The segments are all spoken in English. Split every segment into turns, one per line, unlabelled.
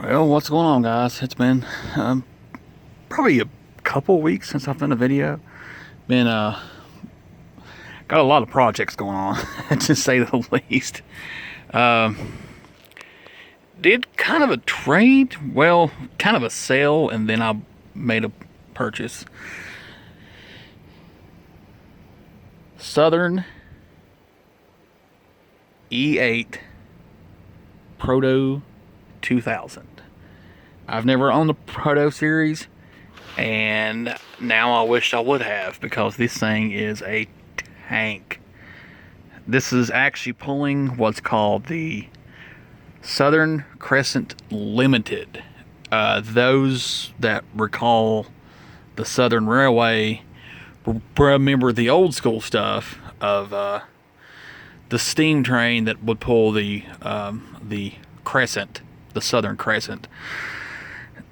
Well, what's going on, guys? It's been probably a couple weeks since I've done a video. Been got a lot of projects going on, to say the least. Did kind of a trade, well, kind of a sale, and then I made a purchase. Southern E8 Proto 2000. I've never owned the Proto series, and now I wish I would have, because this thing is a tank. This is actually pulling what's called the Southern Crescent Limited. Those that recall the Southern Railway remember the old school stuff of the steam train that would pull the Crescent, the Southern Crescent.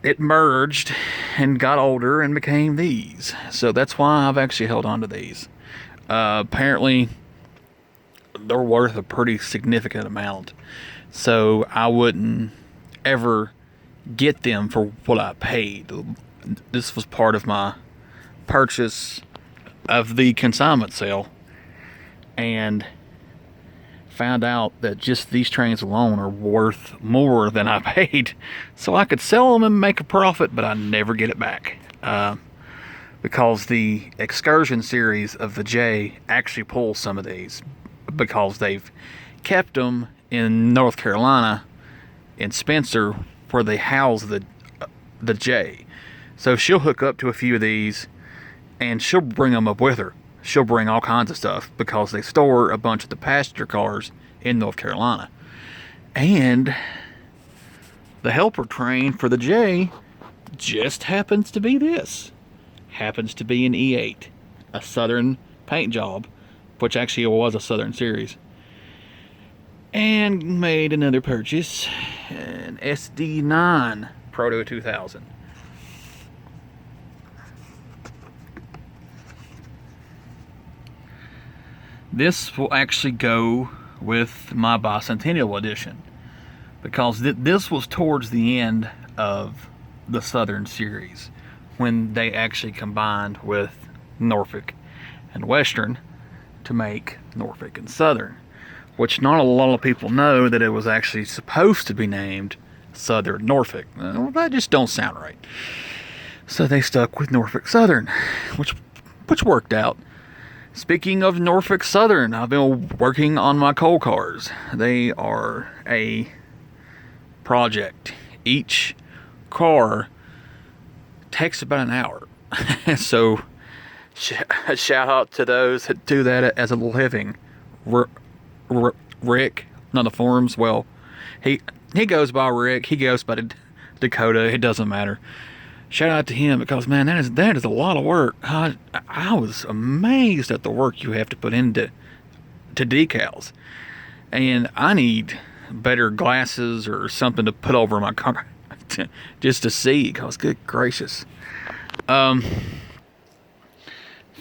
It merged and got older and became these. So that's why I've actually held on to these. Apparently, they're worth a pretty significant amount. So I wouldn't ever get them for what I paid. This was part of my purchase of the consignment sale. And found out that just these trains alone are worth more than I paid. So I could sell them and make a profit, but I never get it back. Because the Excursion series of the J actually pulls some of these, because they've kept them in North Carolina, in Spencer, where they house the J. So she'll hook up to a few of these, and she'll bring them up with her. She'll bring all kinds of stuff, because they store a bunch of the passenger cars in North Carolina. And the helper train for the J just happens to be this. Happens to be an E8. A Southern paint job, which actually was a Southern series. And made another purchase, an SD9 Proto 2000. This will actually go with my bicentennial edition, because this was towards the end of the Southern series, when they actually combined with Norfolk and Western to make Norfolk and Southern, which not a lot of people know that it was actually supposed to be named Southern Norfolk. Well, that just don't sound right. So they stuck with Norfolk Southern, which worked out. Speaking of Norfolk Southern, I've been working on my coal cars. They are a project. Each car takes about an hour. So shout out to those that do that as a living. Rick, on the forums, well, he goes by Rick, he goes by Dakota, it doesn't matter. Shout out to him, because man, that is a lot of work. I was amazed at the work you have to put into decals, and I need better glasses or something to put over my car just to see, because good gracious. Found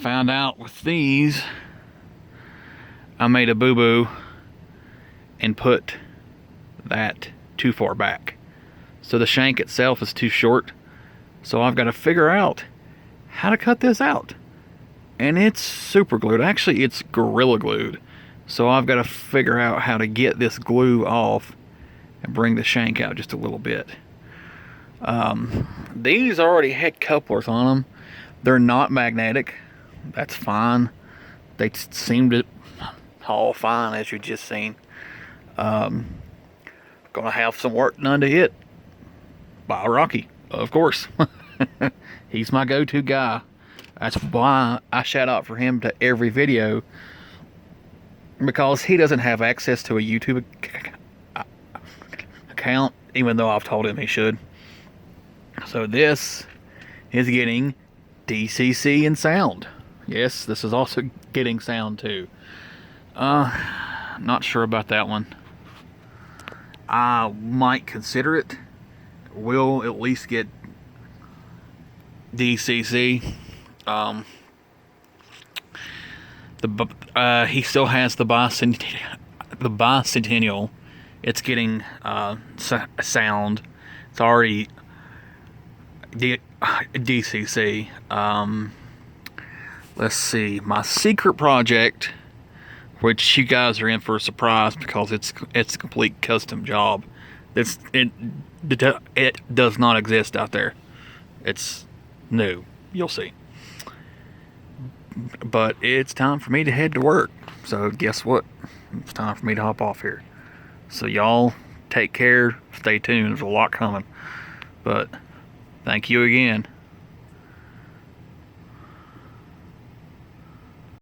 out with these, I made a boo-boo and put that too far back. So the shank itself is too short. So I've got to figure out how to cut this out. And it's super glued. Actually, it's Gorilla Glued. So I've got to figure out how to get this glue off and bring the shank out just a little bit. These already had couplers on them. They're not magnetic. That's fine. They seem to haul fine, as you just seen. Gonna have some work done to it by Rocky, of course. He's my go-to guy. That's why I shout out for him to every video, because he doesn't have access to a YouTube account, even though I've told him he should. So this is getting DCC and sound. Yes, this is also getting sound too. Not sure about that one. I might consider it. We'll at least get DCC. He still has the bicentennial. It's getting sound. It's already DCC. Let's see, my secret project, which you guys are in for a surprise because it's a complete custom job. It does not exist out there. It's new. You'll see. But it's time for me to head to work. So guess what? It's time for me to hop off here. So y'all take care. Stay tuned. There's a lot coming. But thank you again.